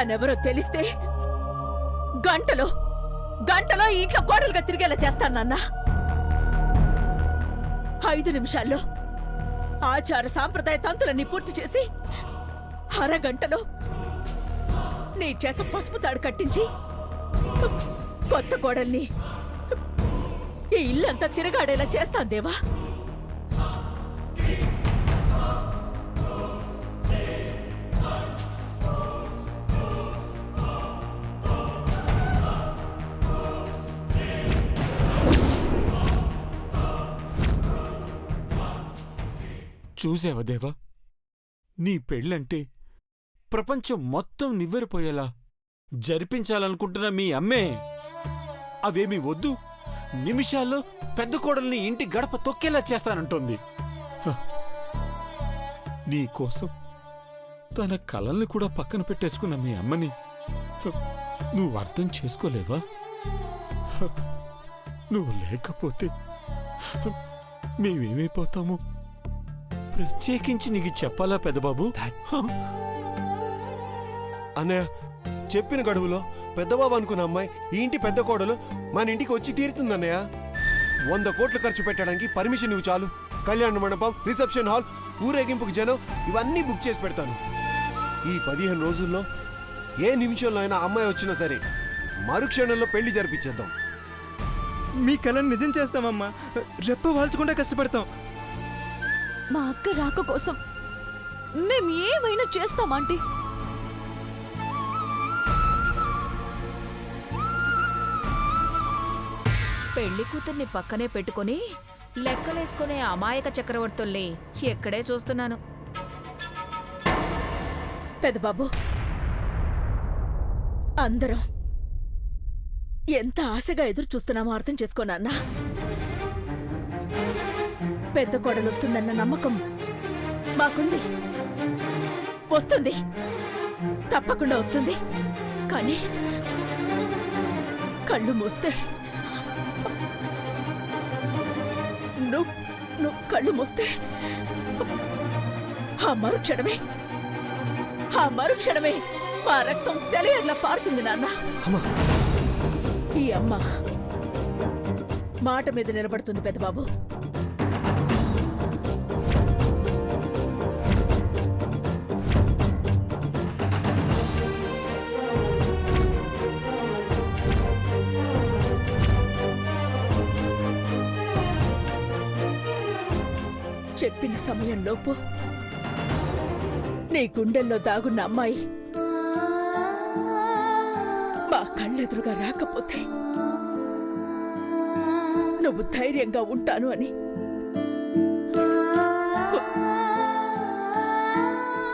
తనెవరో తెలిస్తే గంటలో గంటలో ఈ ఇంట్లో కోడలుగా తిరిగేలా చేస్తానన్నా. 5 నిమిషాల్లో ఆచార సాంప్రదాయ తంతులన్నీ పూర్తి చేసి అరగంటలో నీ చేత పసుపు తాడు కట్టించి కొత్త కోడల్ని ఈ ఇల్లంతా తిరగాడేలా చేస్తాను దేవా. చూసావా దేవా, నీ పెళ్ళంటే ప్రపంచం మొత్తం నివ్వెరపోయేలా జరిపించాలనుకుంటున్న మీ అమ్మే అవేమీ వద్దు, నిమిషాల్లో పెద్ద కోడల్ని ఇంటి గడప తొక్కేలా చేస్తానంటోంది. నీకోసం తన కలల్ని కూడా పక్కన పెట్టేసుకున్న మీ అమ్మని నువ్వు అర్థం చేసుకోలేవా? నువ్వు లేకపోతే మేమేమైపోతాము? ప్రత్యేకించి నీకు చెప్పాలా పెద్దబాబు? అన్నయ్య, చెప్పిన గడువులో పెద్దబాబు అనుకున్న అమ్మాయి ఈ ఇంటి పెద్ద కోడలు మన ఇంటికి వచ్చి తీరుతుందన్నయ్య. 100 కోట్లు ఖర్చు పెట్టడానికి పర్మిషన్ ఇవ్వు చాలు. కళ్యాణ మండపం, రిసెప్షన్ హాల్, ఊరేగింపుకి జనం ఇవన్నీ బుక్ చేసి పెడతాను. ఈ 15 రోజుల్లో ఏ నిమిషంలో అయినా అమ్మాయి వచ్చినా సరే మరుక్షణంలో పెళ్లి జరిపించేద్దాం. మీ కళను నిజం చేస్తామమ్మా. రెప్ప వాల్చకుండా కష్టపడతాం. మా అక్క రాక కోసం మేం ఏమైనా చేస్తామంటీ. పెళ్లి కూతుర్ని పక్కనే పెట్టుకుని లెక్కలేసుకునే అమాయక చక్రవర్తుల్ని ఎక్కడే చూస్తున్నాను. పెద్దబాబు, అందరం ఎంత ఆశగా ఎదురు చూస్తున్నామో అర్థం చేసుకోనన్నా. పెద్ద కోడలు వస్తుందన్న నమ్మకం మాకుంది. వస్తుంది, తప్పకుండా వస్తుంది. కానీ కళ్ళు మూస్తే నువ్వు కళ్ళు మూస్తే ఆ మరుక్షణమే మా రక్తం సెలయర్లా పారుతుంది నాన్న. ఈ అమ్మ మాట మీద నిలబడుతుంది పెద్దబాబు. చెప్పిన సమయంలోపు నీ గుండెల్లో దాగున్న అమ్మాయి మా కళ్ళెదురుగా రాకపోతే నువ్వు ధైర్యంగా ఉంటాను అని,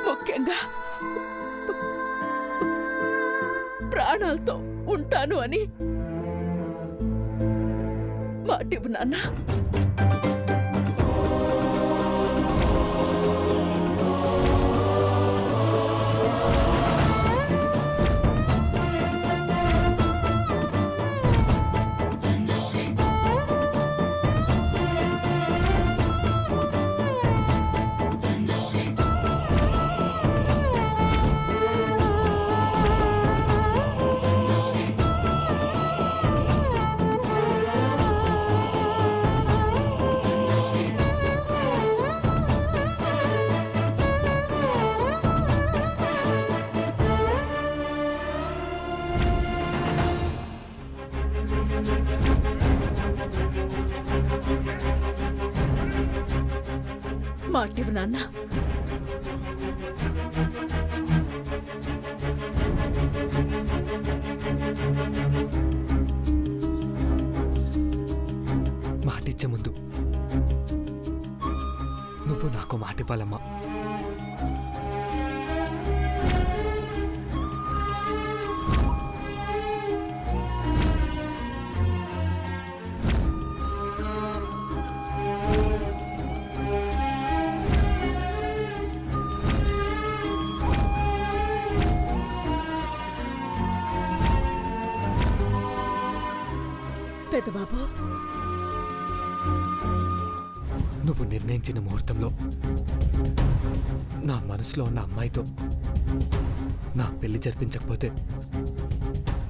ముఖ్యంగా ప్రాణాలతో ఉంటాను అని మాటివ్వు నాన్న. మాటివ్వు నాన్న. మాటిచ్చే ముందు నువ్వు నాకు మాట ఇవ్వాలమ్మా. పెద్దబాబు, నువ్వు నిర్ణయించిన ముహూర్తంలో నా మనసులో ఉన్న అమ్మాయితో నా పెళ్లి జరిపించకపోతే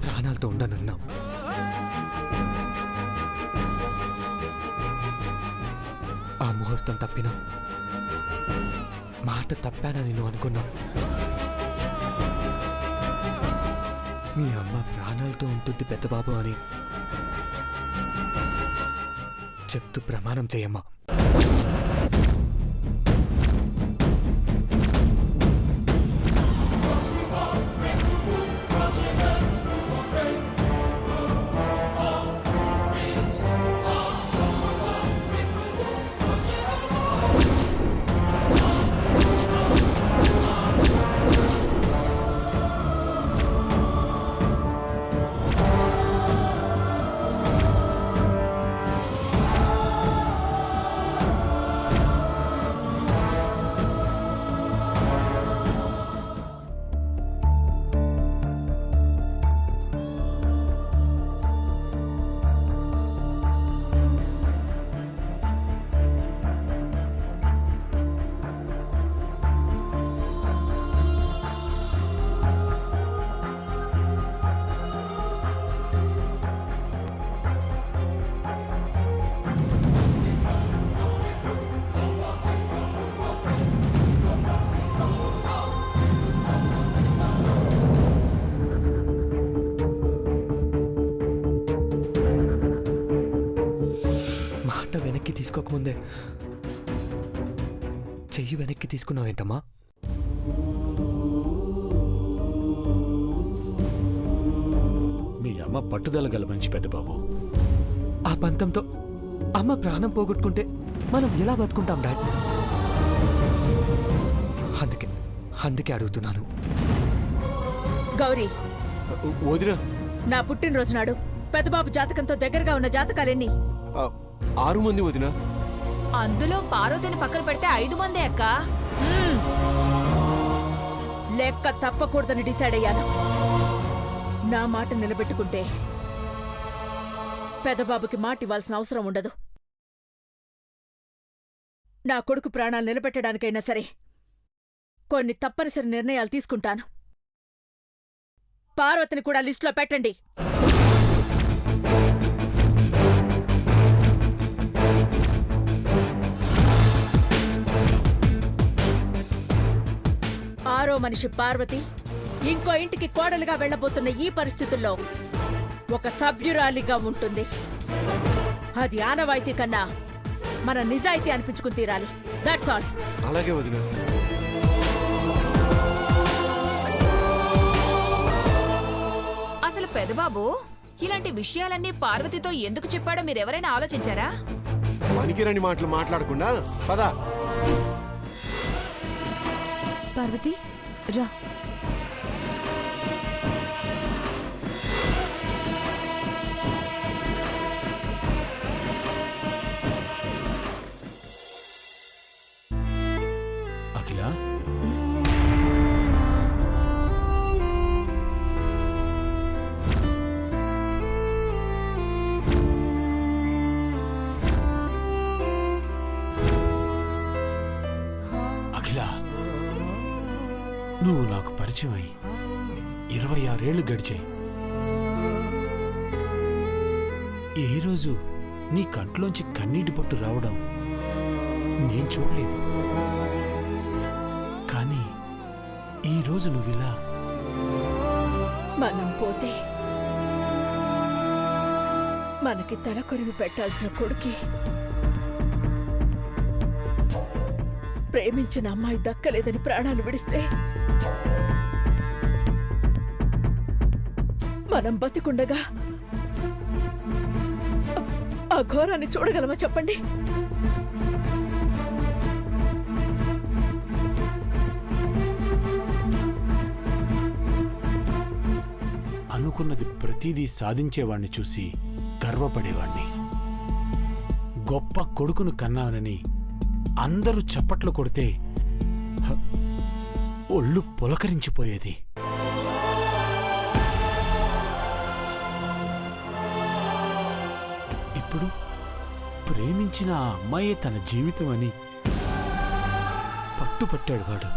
ప్రాణాలతో ఉండనన్నావు. ఆ ముహూర్తం తప్పినా మాట తప్పానని నువ్వు అనుకున్నావు. మీ అమ్మ ప్రాణాలతో ఉంటుంది పెద్దబాబు అని చెప్తూ ప్రమాణం చేయమ్మా. మాట వెనక్కి తీసుకోకముందే చెయ్యి వెనక్కి తీసుకున్నావేంటమ్మా? మీ అమ్మ పట్టుదల గల మంచి పెద్ద బాబు. ఆ పంతంతో అమ్మ ప్రాణం పోగొట్టుకుంటే మనం ఎలా బతుకుంటాం డాడ్? అందుకే అడుగుతున్నాను. గౌరీ, వదిన నా పుట్టినరోజు నాడు పెద్దబాబు జాతకంతో దగ్గరగా ఉన్న జాతకాలెన్ని? 6 మంది వదిన. అందులో పార్వతిని పక్కన పెడితే 5 మందే అక్క. లెక్క తప్పకూడదని డిసైడ్ అయ్యాను. నా మాట నిలబెట్టుకుంటే పెద్దబాబుకి మాట ఇవ్వాల్సిన అవసరం ఉండదు. నా కొడుకు ప్రాణాలు నిలబెట్టడానికైనా సరే కొన్ని తప్పనిసరి నిర్ణయాలు తీసుకుంటాను. పార్వతిని కూడా లిస్టులో పెట్టండి. ఆరో మనిషి పార్వతి ఇంకో ఇంటికి కోడలుగా వెళ్లబోతున్న ఈ పరిస్థితుల్లో ఒక సభ్యురాలిగా ఉంటుంది. అది ఆనవాయితీ కన్నా మన నిజాయితీ అనిపించుకుని తీరాలి. That's all. అలాగే వదిన. అసలు పెదబాబు ఇలాంటి విషయాలన్నీ పార్వతితో ఎందుకు చెప్పాడో మీరెవరైనా ఆలోచించారా? పనికిరని మాటలు మాట్లాడకుండా పద. పార్వతి రా. అఖిల, అఖిల, నువ్వు నాకు పరిచయం అయి 26 ఏళ్లు గడిచాయి. ఏ రోజు నీ కంట్లోంచి కన్నీటి పొట్టు రావడం నేను చూడలేదు. కానీ ఈరోజు నువ్విలా మనం పోతే మనకి తల కొరివి పెట్టాల్సిన కొడుకి ప్రేమించిన అమ్మాయి దక్కలేదని ప్రాణాలు విడిస్తే మనం బతికుండగా ఆ ఘోరాన్ని చూడగలమా చెప్పండి? అనుకున్నది ప్రతిదీ సాధించేవాణ్ణి చూసి గర్వపడేవాణ్ణి. గొప్ప కొడుకును కన్నానని అందరూ చప్పట్లు కొడితే ఒళ్ళు పులకరించిపోయేది. ఇప్పుడు ప్రేమించిన ఆ అమ్మాయే తన జీవితం అని పట్టుపట్టాడు వాడు.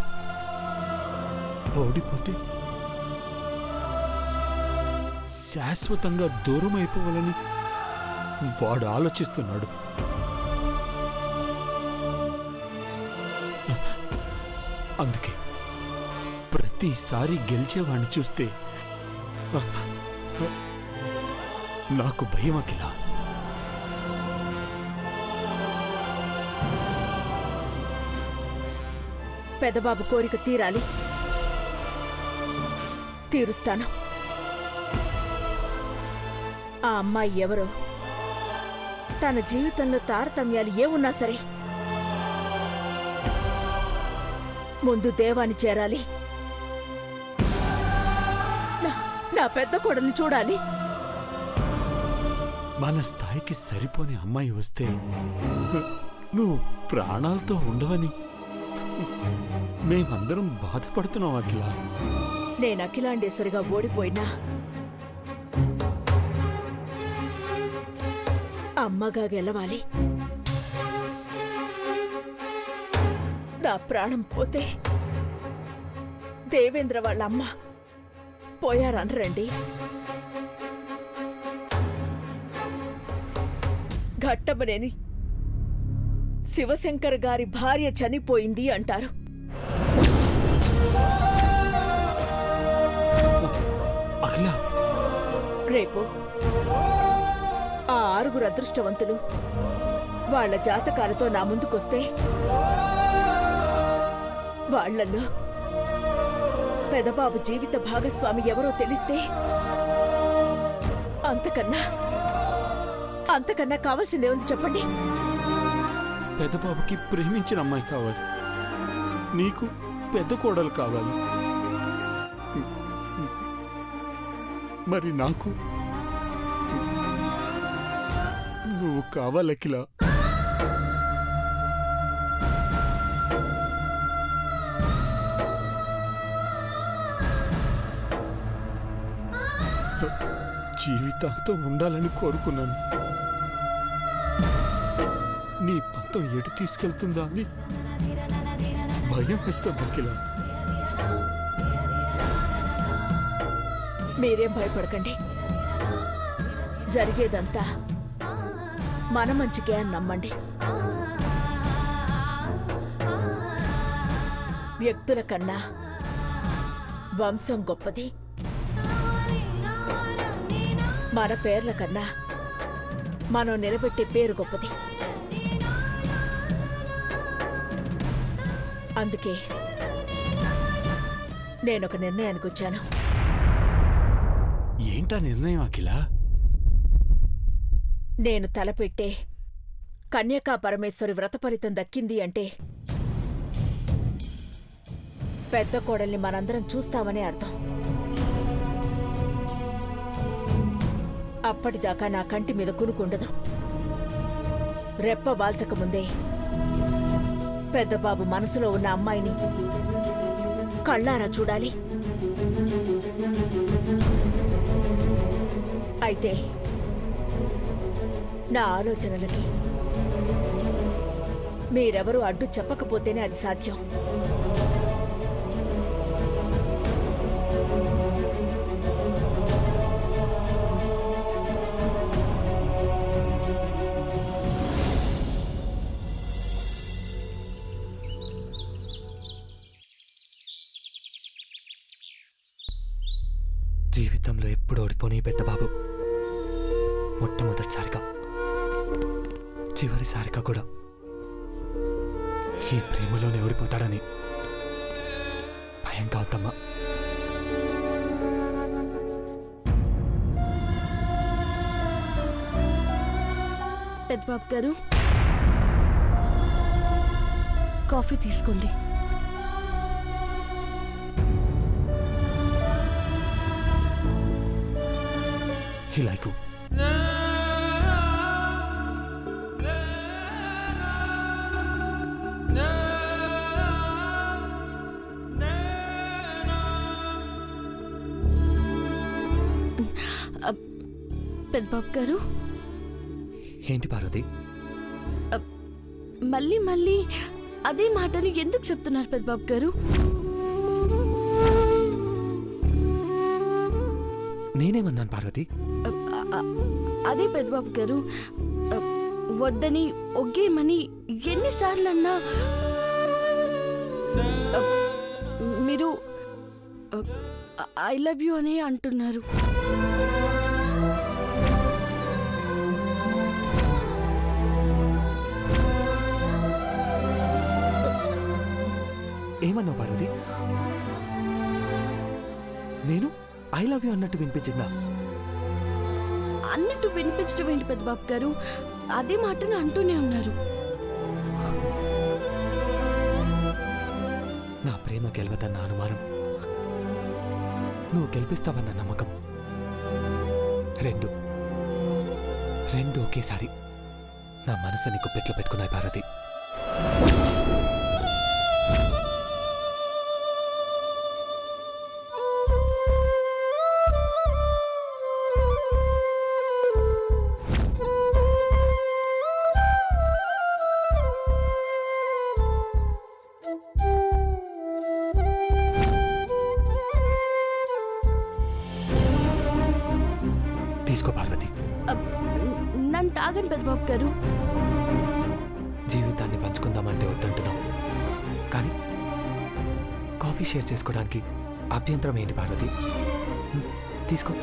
ఓడిపోతే శాశ్వతంగా దూరం అయిపోవాలని వాడు ఆలోచిస్తున్నాడు. అందుకే ప్రతిసారి గెలిచేవాణ్ణి చూస్తే నాకు భయం అఖిల. పెదబాబు కోరిక తీరాలి, తీరుస్తాను. ఆ అమ్మాయి ఎవరో, తన జీవితంలో తారతమ్యాలు ఏమున్నా సరే ముందు దేవాన్ని చేరాలి. నా పెద్ద కొడల్ని చూడాలి. మన స్థాయికి సరిపోని అమ్మాయి వస్తే నువ్వు ప్రాణాలతో ఉండవని మేమందరం బాధపడుతున్నాం అఖిల. నేను అఖిలాండేశ్వరిగా ఓడిపోయినా అమ్మగా గెలవాలి. నా ప్రాణం పోతే దేవేంద్ర వాళ్ళ అమ్మ పోయారనరండి. ఘట్టమనేని శివశంకర్ గారి భార్య చనిపోయింది అంటారు. అఖిల, రేపు ఆ 6 అదృష్టవంతులు వాళ్ళ జాతకాలతో నా ముందుకొస్తే వాళ్లలో పెదబాబు జీవిత భాగస్వామి ఎవరో తెలిస్తే అంతకన్నా కావాల్సిందే ఉంది చెప్పండి. పెద్దబాబుకి ప్రేమించిన అమ్మాయి కావాలి, నీకు పెద్ద కోడలు కావాలి. మరి నాకు నువ్వు కావాలఖిల. జీవితాంతం ఉండాలని కోరుకున్నాను. నీ పంతం ఎటు తీసుకెళ్తుందా అని భయం వేస్తాను అఖిల. మీరేం భయపడకండి. జరిగేదంతా మన మంచికే అని నమ్మండి. వ్యక్తుల కన్నా వంశం గొప్పది. మన పేర్ల కన్నా మనం నిలబెట్టే పేరు గొప్పది. అందుకే నేనొక నిర్ణయానికి వచ్చాను. ఏంటా నిర్ణయం అఖిల? నేను తలపెట్టే కన్యకా పరమేశ్వరి వ్రత ఫలితం దక్కింది అంటే పెద్ద కోడల్ని మనందరం చూస్తామనే అర్థం. అప్పటిదాకా నా కంటి మీద కునుకుండదు. రెప్ప వాల్చకముందే పెద్దబాబు మనసులో ఉన్న అమ్మాయిని కళ్ళారా చూడాలి. అయితే నా ఆలోచనలకి మీరెవరూ అడ్డు చెప్పకపోతేనే అది సాధ్యం. జీవితంలో ఎప్పుడు ఓడిపోని పెద్దబాబు మొట్టమొదటిసారిగా, చివరిసారిగా కూడా ఈ ప్రేమలోనే ఓడిపోతాడని భయం కావద్దమ్మా. పెద్దబాబు గారు, కాఫీ తీసుకోండి. ఈ లైఫ్ పెద్దబాబు గారు, ఏంటి పార్వతి? మళ్ళీ మళ్ళీ అదే మాటను ఎందుకు చెప్తున్నారు పెద్దబాబు గారు? నేనేమన్నాను పార్వతి? అదే పెద్దబాబు గారు, వద్దని ఒగ్గేమని ఎన్నిసార్లన్నా మీరు ఐ లవ్ యూ అనే అంటున్నారు. ఏమన్నావు పార్వతి? నేను ఐ లవ్ యూ అన్నట్టు వినిపించిందా? అన్నట్టు వినిపించడం ఏంటి పెద్దబాబు గారు? అదే మాటను అంటూనే ఉన్నారు. నా ప్రేమ గెలవదన్న అనుమానం, నువ్వు గెలిపిస్తావన్న నమ్మకం, రెండు ఒకేసారి నా మనసు నీకు పెట్లు పెట్టుకున్నాయి పార్వతి. తీసుకో పార్వతి. నన్ను తాగని పెద్దబాబు గారు. జీవితాన్ని పంచుకుందామంటే వద్దంటున్నావు, కానీ కాఫీ షేర్ చేసుకోవడానికి అభ్యంతరం ఏంటి పార్వతి? తీసుకో.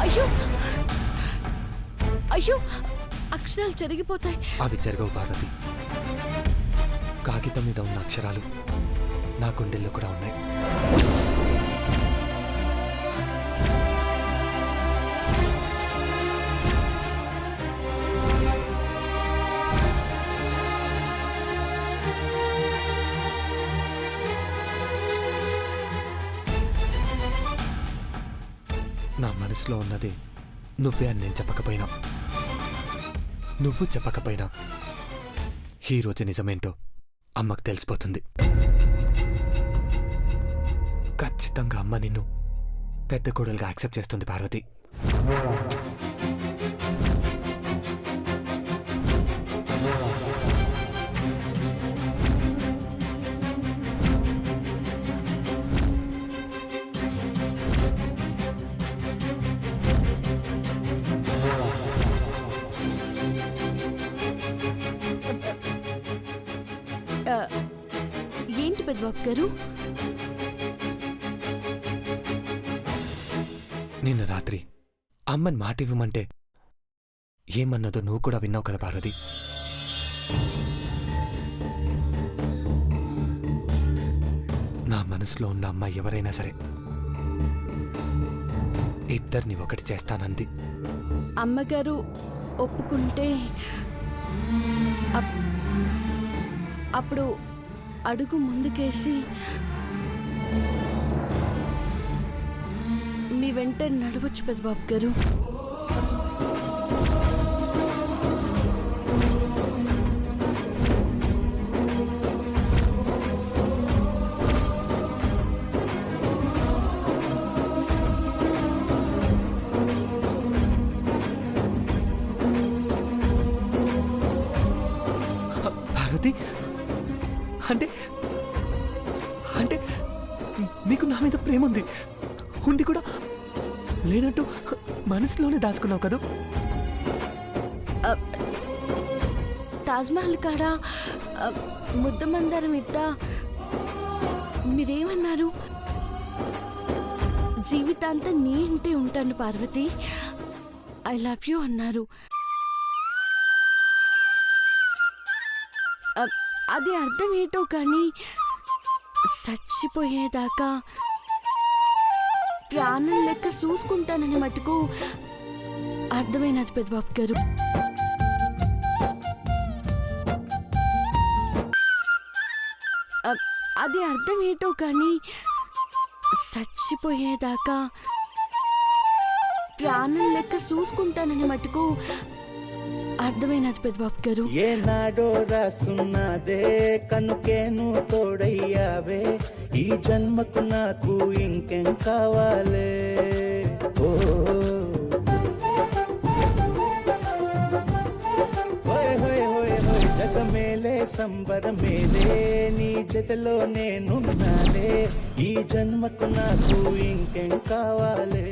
అయ్యో అయ్యో, అక్షరాలు చెరిగిపోతాయి. అవి జరగవు పార్వతి. కాగితం మీద ఉన్న అక్షరాలు నా గుండెల్లో కూడా ఉన్నాయి. నా మనసులో ఉన్నది నువ్వే అని నేను చెప్పకపోయినా, నువ్వు చెప్పకపోయినా ఈ రోజు నిజమేంటో అమ్మకు తెలిసిపోతుంది. ఖచ్చితంగా అమ్మ నిన్ను పెద్ద కోడలుగా యాక్సెప్ట్ చేస్తుంది పార్వతి. ఏంటి పెద్దబాబు గారు? నిన్న రాత్రి అమ్మని మాట ఇవ్వమంటే ఏమన్నదో నువ్వు కూడా విన్నావు కదా పార్వతి. నా మనసులో ఉన్న అమ్మాయి ఎవరైనా సరే ఇద్దరిని ఒకటి చేస్తానంది. అమ్మగారు ఒప్పుకుంటే అప్పుడు అడుగు ముందుకేసి మీ వెంట నడవచ్చు పెద్దబాబు గారు. పార్వతి, అంటే అంటే నీకు నా మీద ప్రేమ ఉంది, ఉండి కూడా లేనట్టు మనసులోనే దాచుకున్నావు కదా. తాజ్మహల్ కాడ ముద్దమందారం ఇద్ద మీరేమన్నారు? జీవితాంతం నీ ఇంటే ఉంటాను పార్వతి, ఐ లవ్ యూ అన్నారు. అది అర్థం ఏంటో కానీ చచ్చిపోయేదాకా ప్రాణం లెక్క చూసుకుంటానని మటుకు అర్థమైనది పెద్దబాబు గారు. అది అర్థం ఏంటో కానీ చచ్చిపోయేదాకా ప్రాణం లెక్క చూసుకుంటానని మటుకు అర్థమైనది పెద్దబాబు గారు. ఏనాడో రాసున్నదే కనుకేను తోడయ్యావే ఈ జన్మకు నాకు ఇంకేం కావాలే. ఓ హోయ్ హోయ్ హోయ్ హోయ్ జగమేలే సంబరమేలే నీ జతలో నేనున్నాలే ఈ జన్మకు నాకు ఇంకేం కావాలే.